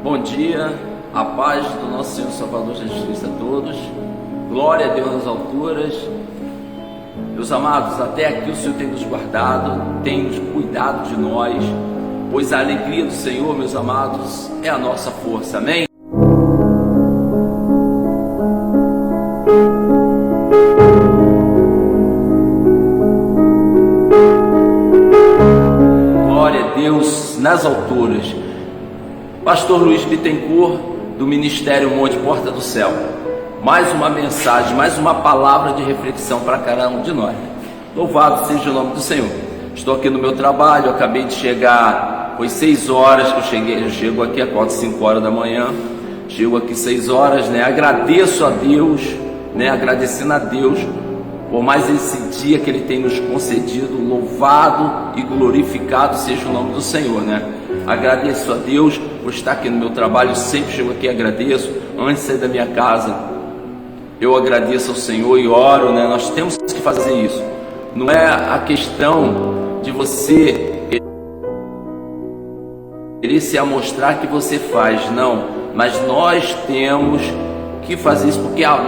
Bom dia, a paz do nosso Senhor Salvador Jesus Cristo a todos. Glória a Deus nas alturas. Meus amados, até aqui o Senhor tem nos guardado, tem nos cuidado de nós, pois a alegria do Senhor, meus amados, é a nossa força. Amém? Glória a Deus nas alturas. Pastor Luiz Bittencourt, do Ministério Monte Porta do Céu. Mais uma mensagem, mais uma palavra de reflexão para cada um de nós. Louvado seja o nome do Senhor. Estou aqui no meu trabalho, acabei de chegar, foi 6 horas que eu cheguei. Eu chego aqui, acordo 5 horas da manhã, chego aqui 6 horas, agradeço a Deus, agradecendo a Deus por mais esse dia que Ele tem nos concedido. Louvado e glorificado seja o nome do Senhor, Agradeço a Deus por estar aqui no meu trabalho. Eu sempre chego aqui e agradeço. Antes de sair da minha casa, eu agradeço ao Senhor e oro, Nós temos que fazer isso. Não é a questão de você querer se amostrar que você faz, não. Mas nós temos que fazer isso, porque a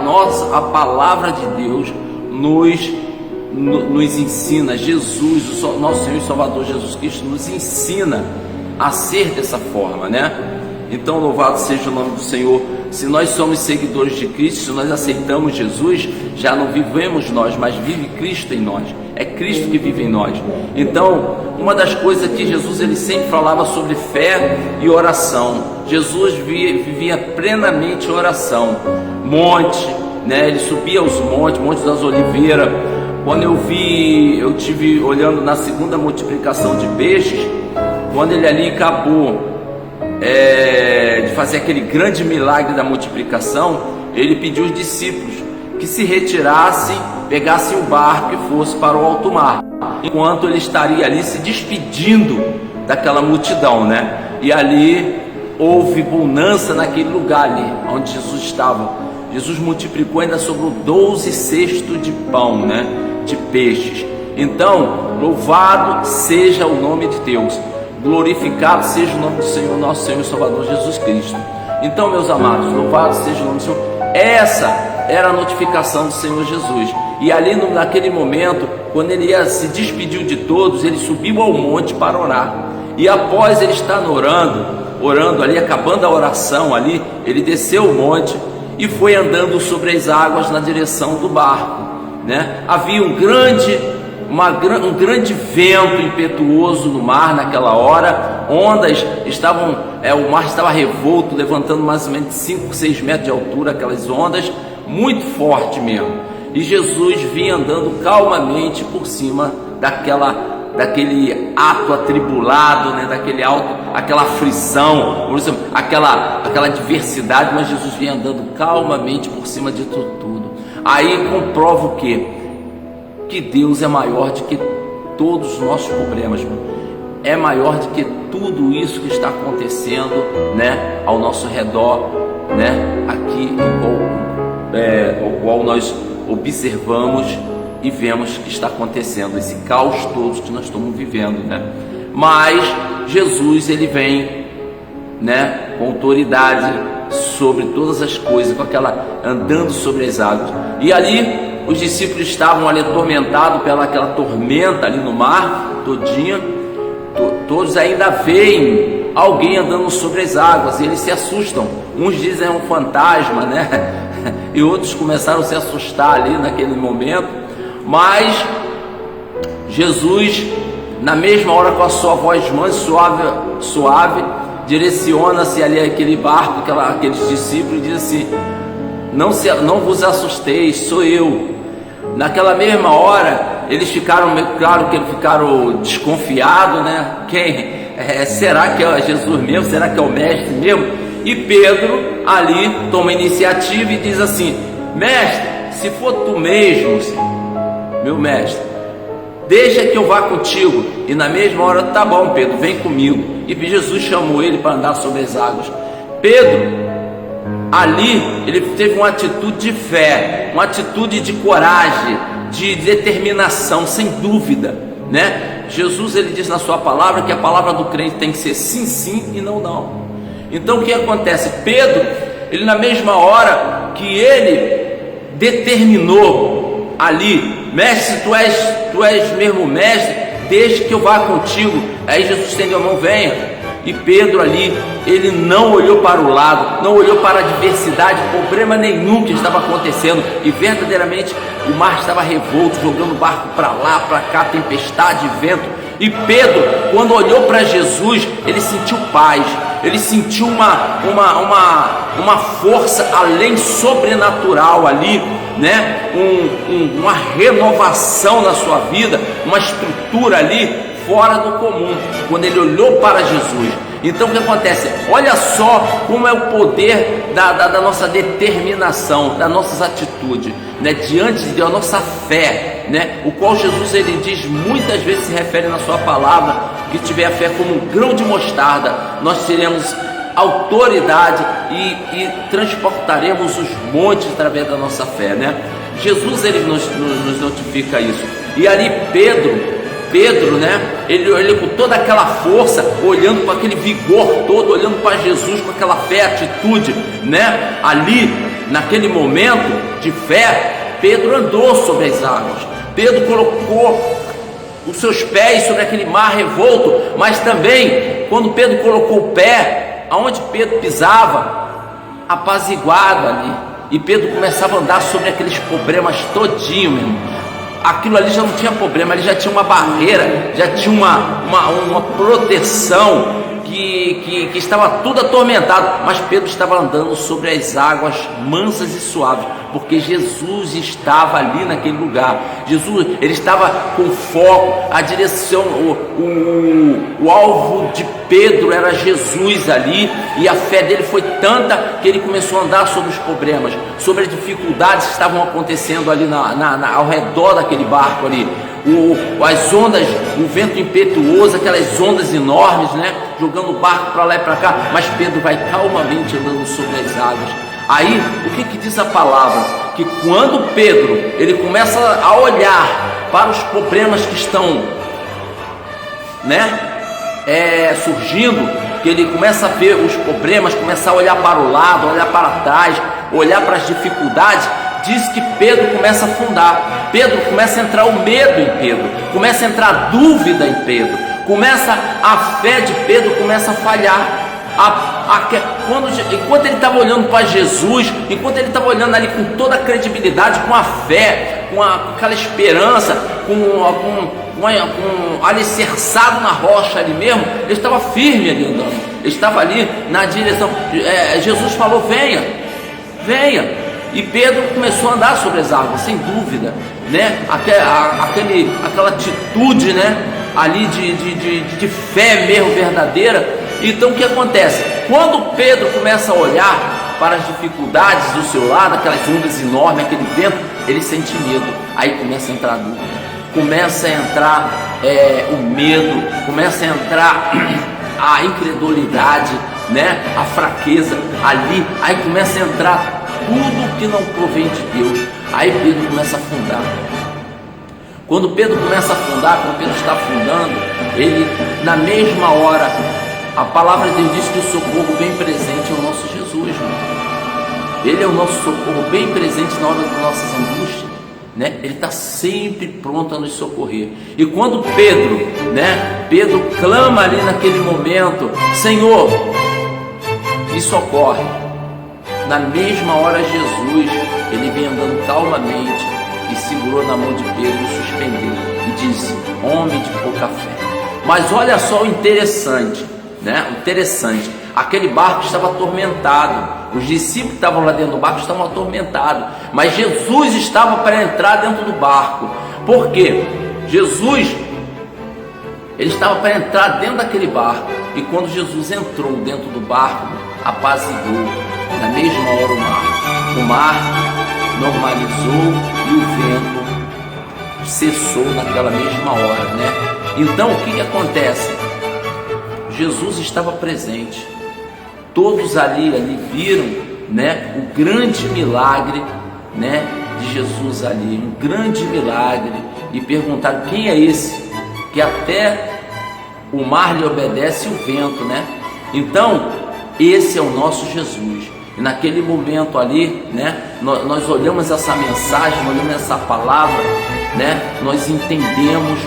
palavra de Deus nos ensina. Jesus, o nosso Senhor e Salvador Jesus Cristo, nos ensina a ser dessa forma, Então, louvado seja o nome do Senhor. Se nós somos seguidores de Cristo, se nós aceitamos Jesus, já não vivemos nós, mas vive Cristo em nós. É Cristo que vive em nós. Então, uma das coisas que Jesus ele sempre falava sobre fé e oração. Jesus vivia plenamente oração. Monte, Ele subia aos montes, Monte das Oliveiras. Quando eu tive olhando na segunda multiplicação de peixes, quando ele ali acabou de fazer aquele grande milagre da multiplicação, ele pediu aos discípulos que se retirassem, pegassem o barco e fossem para o alto mar, enquanto ele estaria ali se despedindo daquela multidão, E ali houve bonança naquele lugar ali onde Jesus estava. Jesus multiplicou, ainda sobrou 12 cestos de pão, de peixes. Então, louvado seja o nome de Deus. Glorificado seja o nome do Senhor, nosso Senhor e Salvador Jesus Cristo. Então, meus amados, louvado seja o nome do Senhor. Essa era a notificação do Senhor Jesus. E ali naquele momento, quando ele se despediu de todos, ele subiu ao monte para orar. E após ele estar orando ali, acabando a oração ali, ele desceu o monte e foi andando sobre as águas na direção do barco, Havia um grande vento impetuoso no mar naquela hora. Ondas estavam, o mar estava revolto, levantando mais ou menos 5, 6 metros de altura, aquelas ondas, muito forte mesmo. E Jesus vinha andando calmamente por cima daquele ato atribulado, aquela aflição, aquela adversidade, mas Jesus vinha andando calmamente por cima de tudo. Aí comprova o quê? Que Deus é maior do que todos os nossos problemas, é maior do que tudo isso que está acontecendo, ao nosso redor, aqui, ao qual nós observamos e vemos que está acontecendo, esse caos todo que nós estamos vivendo, Mas Jesus, ele vem, com autoridade sobre todas as coisas, andando sobre as águas. E ali os discípulos estavam ali atormentados pelaquela tormenta ali no mar todinha. Todos ainda veem alguém andando sobre as águas e eles se assustam. Uns dizem é um fantasma, E outros começaram a se assustar ali naquele momento. Mas Jesus, na mesma hora, com a sua voz mansa, suave, direciona-se ali aquele barco, aqueles discípulos, e diz assim: não vos assusteis, sou eu. Naquela mesma hora, eles ficaram, claro que eles ficaram desconfiados, será que é Jesus mesmo? Será que é o mestre mesmo? E Pedro ali toma iniciativa e diz assim: mestre, se for tu mesmo, meu mestre, deixa que eu vá contigo. E na mesma hora, tá bom, Pedro, vem comigo. E Jesus chamou ele para andar sobre as águas. Pedro, ali, ele teve uma atitude de fé, uma atitude de coragem, de determinação, sem dúvida, Jesus, ele diz na sua palavra que a palavra do crente tem que ser sim, sim e não, não. Então o que acontece? Pedro, ele na mesma hora que ele determinou ali, mestre, tu és mesmo mestre, desde que eu vá contigo. Aí Jesus estendeu a mão, venha. E Pedro ali, ele não olhou para o lado, não olhou para a adversidade, problema nenhum que estava acontecendo, e verdadeiramente o mar estava revolto, jogando o barco para lá, para cá, tempestade, vento. E Pedro, quando olhou para Jesus, ele sentiu paz, ele sentiu uma força além sobrenatural ali, né? Uma renovação na sua vida, uma estrutura ali fora do comum, quando ele olhou para Jesus. Então o que acontece? Olha só como é o poder da nossa determinação, das nossas atitudes, né? Diante da nossa fé, né? O qual Jesus, ele diz, muitas vezes se refere na sua palavra, que tiver a fé como um grão de mostarda, nós teremos autoridade e transportaremos os montes através da nossa fé, né? Jesus, ele nos notifica isso. E ali Pedro, né? Ele com toda aquela força, olhando com aquele vigor todo, olhando para Jesus com aquela fé, atitude, né? Ali, naquele momento de fé, Pedro andou sobre as águas. Pedro colocou os seus pés sobre aquele mar revolto, mas também, quando Pedro colocou o pé, aonde Pedro pisava, apaziguado ali, e Pedro começava a andar sobre aqueles problemas todinho, meu irmão. Aquilo ali já não tinha problema, ali já tinha uma barreira, já tinha uma proteção que estava tudo atormentado, mas Pedro estava andando sobre as águas mansas e suaves, porque Jesus estava ali naquele lugar. Jesus, ele estava com foco, a direção, o alvo de Pedro era Jesus ali, e a fé dele foi tanta que ele começou a andar sobre os problemas, sobre as dificuldades que estavam acontecendo ali ao redor daquele barco ali. As ondas, o vento impetuoso, aquelas ondas enormes, né? Jogando o barco para lá e para cá, mas Pedro vai calmamente andando sobre as águas. Aí, o que diz a palavra? Que quando Pedro, ele começa a olhar para os problemas que estão, né? Surgindo, que ele começa a ver os problemas, começa a olhar para o lado, olhar para trás, olhar para as dificuldades, diz que Pedro começa a afundar. Pedro começa a entrar o medo em Pedro, começa a entrar a dúvida em Pedro, a fé de Pedro começa a falhar. Enquanto ele estava olhando para Jesus, enquanto ele estava olhando ali com toda a credibilidade, com a fé, com aquela esperança, com alicerçado na rocha ali mesmo, ele estava firme ali andando, ele estava ali na direção. Jesus falou, venha, e Pedro começou a andar sobre as águas, sem dúvida, né? Aquela atitude, né? Ali de fé mesmo verdadeira. Então o que acontece? Quando Pedro começa a olhar para as dificuldades do seu lado, aquelas ondas enormes, aquele vento, ele sente medo. Aí começa a entrar a dúvida, começa a entrar o medo, começa a entrar a incredulidade, né? A fraqueza ali. Aí começa a entrar tudo que não provém de Deus. Aí Pedro começa a afundar. Quando Pedro começa a afundar, quando Pedro está afundando, ele, na mesma hora, a palavra de Deus diz que o socorro bem presente é o nosso Jesus, né? Ele é o nosso socorro bem presente na hora das nossas angústias, né? Ele está sempre pronto a nos socorrer. E quando Pedro clama ali naquele momento, Senhor, me socorre. Na mesma hora Jesus, ele vem andando calmamente e segurou na mão de Pedro e suspendeu e disse, homem de pouca fé. Mas olha só o interessante, né? Aquele barco estava atormentado, os discípulos que estavam lá dentro do barco estavam atormentados, mas Jesus estava para entrar dentro do barco. Por quê? Jesus, ele estava para entrar dentro daquele barco, e quando Jesus entrou dentro do barco, apaziguou na mesma hora o mar normalizou e o vento cessou naquela mesma hora, né? Então o que acontece? Jesus estava presente, todos ali viram, né, o grande milagre, né, de Jesus ali, um grande milagre, e perguntaram, quem é esse que até o mar lhe obedece e o vento, né? Então Esse é o nosso Jesus. E naquele momento ali, né, nós olhamos essa mensagem, olhamos essa palavra, né, nós entendemos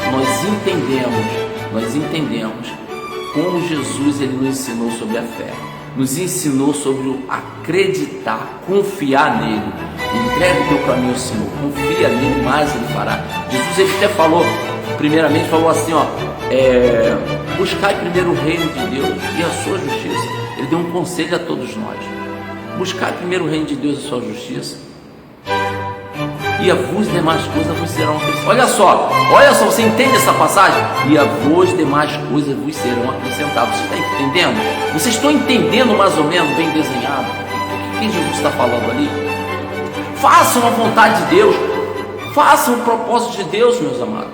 como Jesus ele nos ensinou sobre a fé, nos ensinou sobre o acreditar, confiar nele. Entrega o teu caminho ao Senhor, confia nele, mais ele fará. Jesus ele até falou, primeiramente falou assim, buscai primeiro o reino de Deus e a sua justiça. Ele deu um conselho a todos nós: buscai primeiro o reino de Deus e a sua justiça, e a vos demais coisas vos serão acrescentadas. Olha só, você entende essa passagem? E a vos demais coisas vos serão acrescentadas. Você está entendendo? Vocês estão entendendo mais ou menos, bem desenhado, o que Jesus está falando ali? Façam a vontade de Deus, façam o propósito de Deus, meus amados.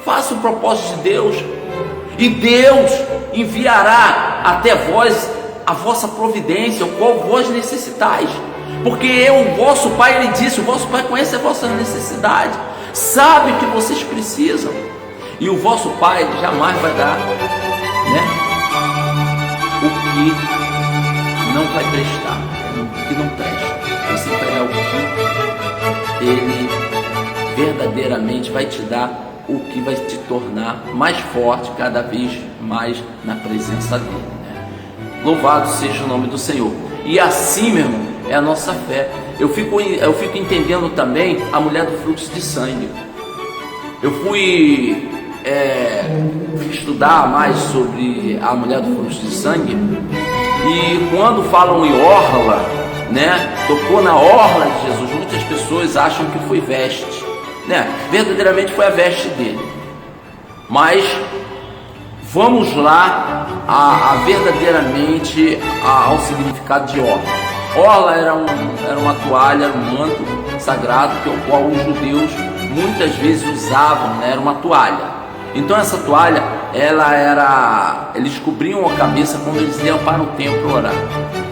Façam o propósito de Deus, e Deus enviará até vós a vossa providência, o qual vós necessitais. Porque o vosso Pai, ele disse, o vosso Pai conhece a vossa necessidade, sabe o que vocês precisam, e o vosso Pai jamais vai dar, né, o que não vai prestar, o que não presta. Você vai dar o que ele verdadeiramente vai te dar, o que vai te tornar mais forte cada vez mais na presença dele, né? Louvado seja o nome do Senhor. E assim, meu irmão, é a nossa fé. Eu fico entendendo também a mulher do fluxo de sangue. Eu fui estudar mais sobre a mulher do fluxo de sangue, e quando falam em orla, né, tocou na orla de Jesus, muitas pessoas acham que foi veste, né? Verdadeiramente foi a veste dele, mas vamos lá verdadeiramente ao significado de orla. Orla era uma toalha, um manto sagrado, que o qual os judeus muitas vezes usavam, né? Era uma toalha. Então essa toalha, eles cobriam a cabeça quando eles iam para o templo orar.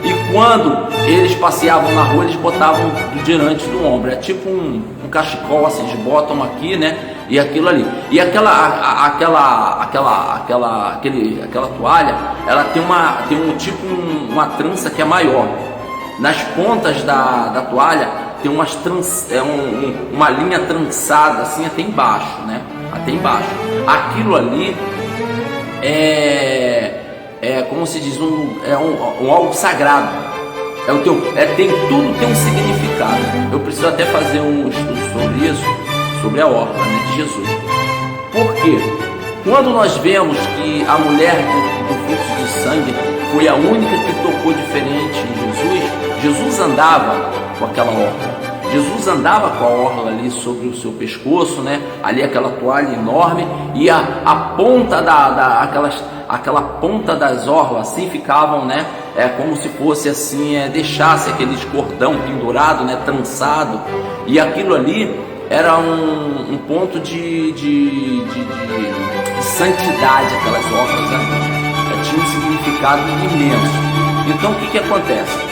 E quando eles passeavam na rua, eles botavam diante do ombro. É tipo um cachecol, assim, eles botam aqui, né? E aquilo ali. E aquela toalha, ela tem uma trança que é maior. Nas pontas da toalha tem uma linha trançada assim até embaixo, né? Até embaixo. Aquilo ali como se diz, um algo sagrado. Tudo tem um significado. Eu preciso até fazer um estudo sobre isso, sobre a orla, né, de Jesus. Por quê? Quando nós vemos que a mulher do fluxo de sangue foi a única que tocou diferente em Jesus andava com aquela orla. Jesus andava com a orla ali sobre o seu pescoço, né? Ali aquela toalha enorme, e a ponta aquela ponta das orlas assim ficavam, né? Como se fosse assim, deixasse aqueles cordão pendurado, né? Trançado, e aquilo ali era um ponto de santidade, aquelas orlas, né? Tinha um significado imenso. Então o que acontece?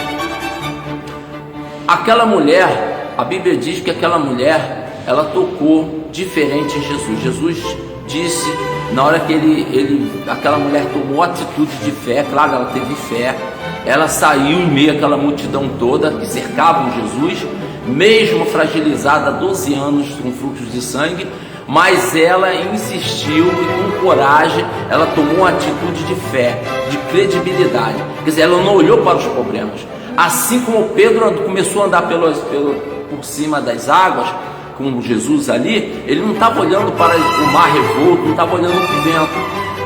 Aquela mulher, a Bíblia diz que aquela mulher, ela tocou diferente em Jesus. Jesus disse, na hora que aquela mulher tomou atitude de fé, claro, ela teve fé, ela saiu em meio àquela multidão toda que cercavam Jesus, mesmo fragilizada há 12 anos com fluxos de sangue, mas ela insistiu e com coragem, ela tomou uma atitude de fé, de credibilidade. Quer dizer, ela não olhou para os problemas. Assim como Pedro começou a andar por cima das águas, com Jesus ali, ele não estava olhando para o mar revolto, não estava olhando para o vento.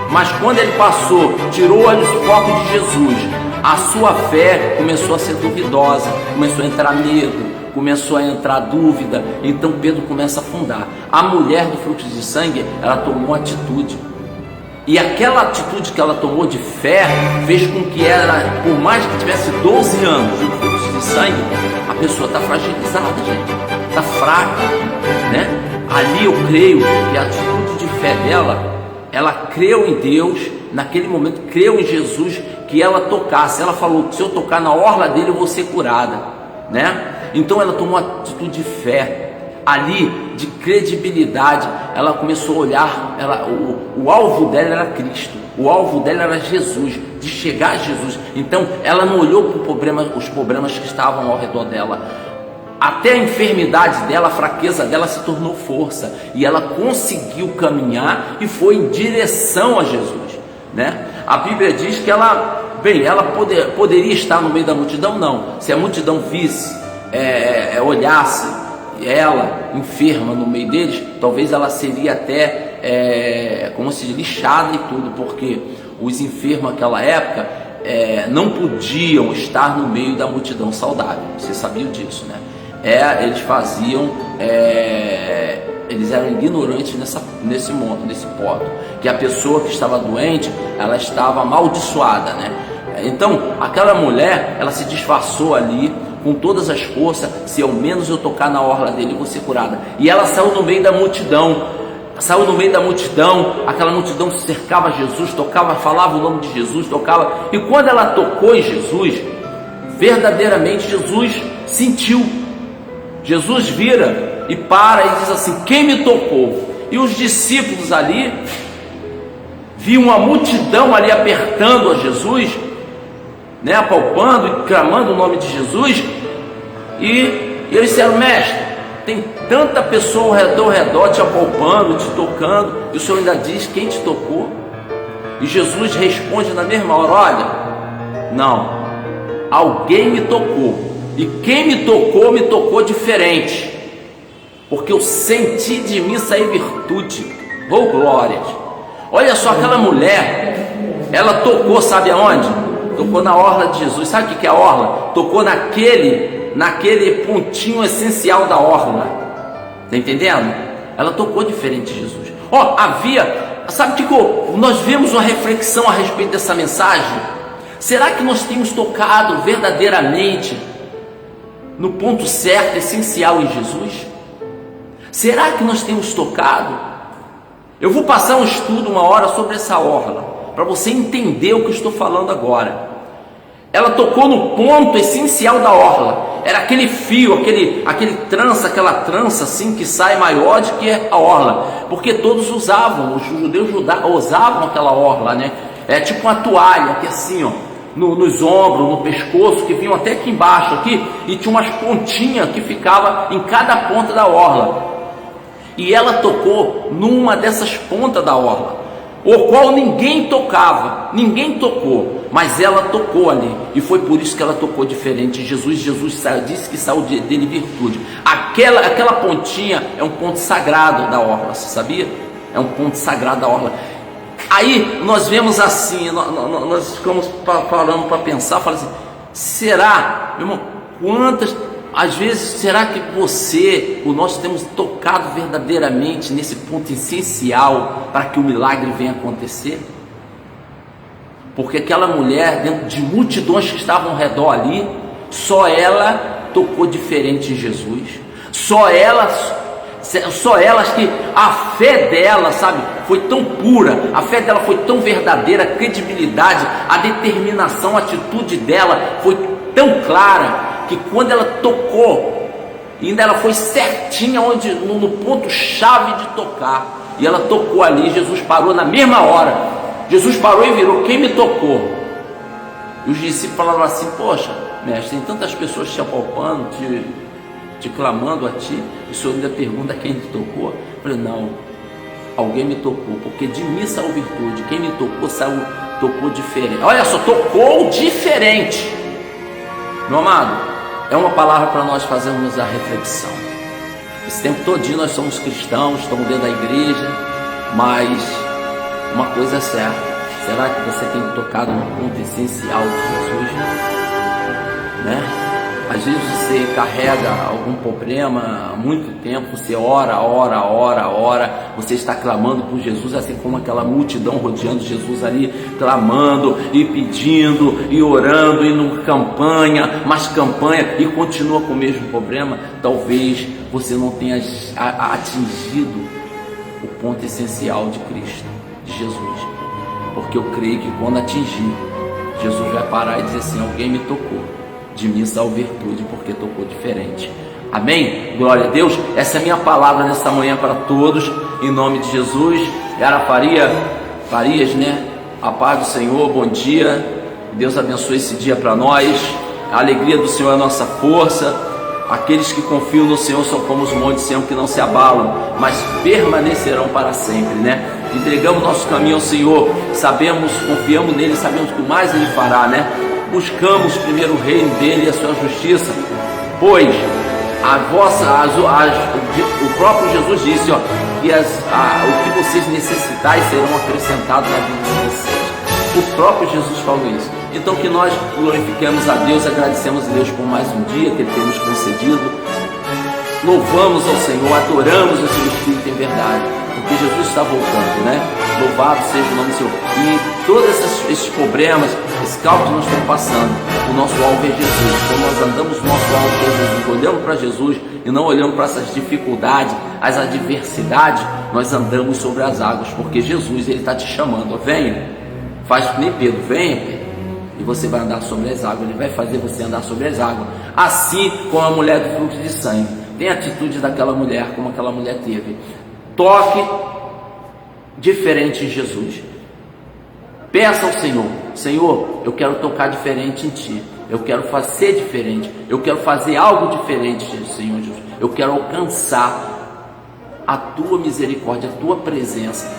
Mas quando ele passou, tirou o foco de Jesus, a sua fé começou a ser duvidosa, começou a entrar medo, começou a entrar dúvida. Então Pedro começa a afundar. A mulher do fluxo de sangue, ela tomou atitude. E aquela atitude que ela tomou de fé fez com que ela, por mais que tivesse 12 anos de fluxo de sangue, a pessoa está fragilizada, gente, está fraca, né? Ali eu creio que a atitude de fé dela, ela creu em Deus, naquele momento creu em Jesus, que ela tocasse. Ela falou que se eu tocar na orla dele eu vou ser curada, né? Então ela tomou uma atitude de fé. Ali, de credibilidade, ela começou a olhar, o alvo dela era Cristo, o alvo dela era Jesus. de chegar a Jesus. Então ela não olhou para os problemas que estavam ao redor dela. Até a enfermidade dela, a fraqueza dela se tornou força, e ela conseguiu caminhar e foi em direção a Jesus, né? A Bíblia diz que ela poderia estar no meio da multidão, não. Se a multidão visse, olhasse ela enferma no meio deles, talvez ela seria até como se diz, lixada e tudo, porque os enfermos naquela época não podiam estar no meio da multidão saudável. Vocês sabiam disso, né? Eles eram ignorantes nesse ponto, que a pessoa que estava doente, ela estava amaldiçoada, né? Então aquela mulher, ela se disfarçou ali com todas as forças. Se ao menos eu tocar na orla dele, eu vou ser curada. E ela saiu no meio da multidão. Aquela multidão cercava Jesus, tocava, falava o nome de Jesus, tocava. E quando ela tocou em Jesus, verdadeiramente Jesus sentiu. Jesus vira e para e diz assim: quem me tocou? E os discípulos ali viam uma multidão ali apertando a Jesus, né, apalpando e clamando o nome de Jesus, e eles disseram: mestre, tem tanta pessoa ao redor te apalpando, te tocando, e o Senhor ainda diz quem te tocou? E Jesus responde na mesma hora: olha, não, alguém me tocou, e quem me tocou diferente, porque eu senti de mim sair virtude. Oh glórias! Olha só, aquela mulher, ela tocou, sabe aonde? Tocou na orla de Jesus. Sabe o que é a orla? Tocou naquele pontinho essencial da orla. Está entendendo? Ela tocou diferente de Jesus. Sabe o que nós vemos uma reflexão a respeito dessa mensagem? Será que nós temos tocado verdadeiramente no ponto certo, essencial em Jesus? Será que nós temos tocado? Eu vou passar um estudo uma hora sobre essa orla, para você entender o que eu estou falando agora. Ela tocou no ponto essencial da orla. Era aquele fio, aquela trança assim que sai maior do que a orla, porque todos usavam, os judeus usavam aquela orla, né? É tipo uma toalha que assim, ó, nos ombros, no pescoço, que vinham até aqui embaixo aqui, e tinha umas pontinhas que ficava em cada ponta da orla. E ela tocou numa dessas pontas da orla, o qual ninguém tocou, mas ela tocou ali, e foi por isso que ela tocou diferente. Jesus disse que saiu dele virtude. Aquela pontinha é um ponto sagrado da orla, você sabia? É um ponto sagrado da orla. Aí nós vemos assim, nós ficamos falando para pensar, falando assim: será, meu irmão, às vezes, será que nós temos tocado verdadeiramente nesse ponto essencial para que o milagre venha acontecer? Porque aquela mulher, dentro de multidões que estavam ao redor ali, só ela tocou diferente em Jesus. Só elas que a fé dela, sabe, foi tão pura, a fé dela foi tão verdadeira, a credibilidade, a determinação, a atitude dela foi tão clara, que quando ela tocou, ainda ela foi certinha no ponto chave de tocar, e ela tocou ali. Jesus parou na mesma hora. Jesus parou e virou: quem me tocou? E os discípulos falaram assim: poxa, mestre, tem tantas pessoas te apalpando, te clamando a ti, e o Senhor ainda pergunta quem te tocou? Eu falei: não, alguém me tocou, porque de mim saiu virtude. Quem me tocou tocou diferente. Olha só, tocou diferente. Meu amado, é uma palavra para nós fazermos a reflexão. Esse tempo todinho nós somos cristãos, estamos dentro da igreja, mas uma coisa é certa: será que você tem tocado no ponto essencial de Jesus? Né? Às vezes você carrega algum problema há muito tempo, você ora, você está clamando por Jesus, assim como aquela multidão rodeando Jesus ali, clamando e pedindo e orando, e numa campanha, e continua com o mesmo problema. Talvez você não tenha atingido o ponto essencial de Cristo, de Jesus, porque eu creio que quando atingir, Jesus vai parar e dizer assim: alguém me tocou, de mim saiu virtude, porque tocou diferente. Amém? Glória a Deus. Essa é a minha palavra nesta manhã para todos, em nome de Jesus. Yara Farias, né? A paz do Senhor, bom dia. Deus abençoe esse dia para nós. A alegria do Senhor é a nossa força. Aqueles que confiam no Senhor são como os montes de Sião que não se abalam, mas permanecerão para sempre, né? Entregamos nosso caminho ao Senhor, sabemos, confiamos nele, sabemos que o mais ele fará, né? Buscamos primeiro o reino dele e a sua justiça, pois o próprio Jesus disse, ó, que o que vocês necessitais serão acrescentados na vida de vocês. O próprio Jesus falou isso. Então que nós glorifiquemos a Deus, agradecemos a Deus por mais um dia que Ele tem nos concedido, louvamos ao Senhor, adoramos o seu Espírito em verdade, porque Jesus está voltando, né? Louvado seja o nome do Senhor. E todos esses problemas, esse caos que nós estamos passando, o nosso alvo é Jesus. Quando nós andamos, o nosso alvo é Jesus, olhamos para Jesus e não olhamos para essas dificuldades, as adversidades, nós andamos sobre as águas, porque Jesus, Ele está te chamando, ó, venha, faz que nem Pedro, venha Pedro, e você vai andar sobre as águas, Ele vai fazer você andar sobre as águas, assim como a mulher do fluxo de sangue. Tem atitude daquela mulher, como aquela mulher teve. Toque diferente em Jesus. Peça ao Senhor, Senhor, eu quero tocar diferente em Ti, eu quero fazer diferente, eu quero fazer algo diferente, Senhor Jesus, eu quero alcançar a Tua misericórdia, a Tua presença,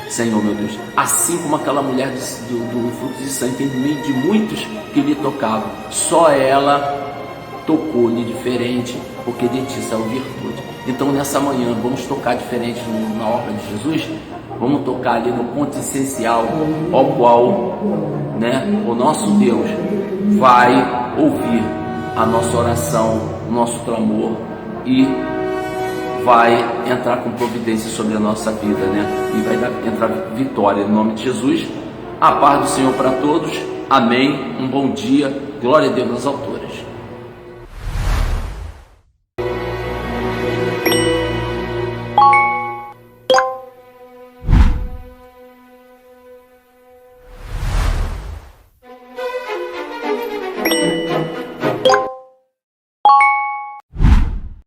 Senhor meu Deus. Assim como aquela mulher do fluxo de sangue, em meio de muitos que lhe tocavam, só ela tocou-lhe diferente, porque de Ti saiu virtude. Então nessa manhã vamos tocar diferente na obra de Jesus. Vamos tocar ali no ponto essencial, ao qual, né, o nosso Deus vai ouvir a nossa oração, o nosso clamor, e vai entrar com providência sobre a nossa vida, né? E vai entrar vitória em nome de Jesus. A paz do Senhor para todos. Amém. Um bom dia. Glória a Deus nas alturas.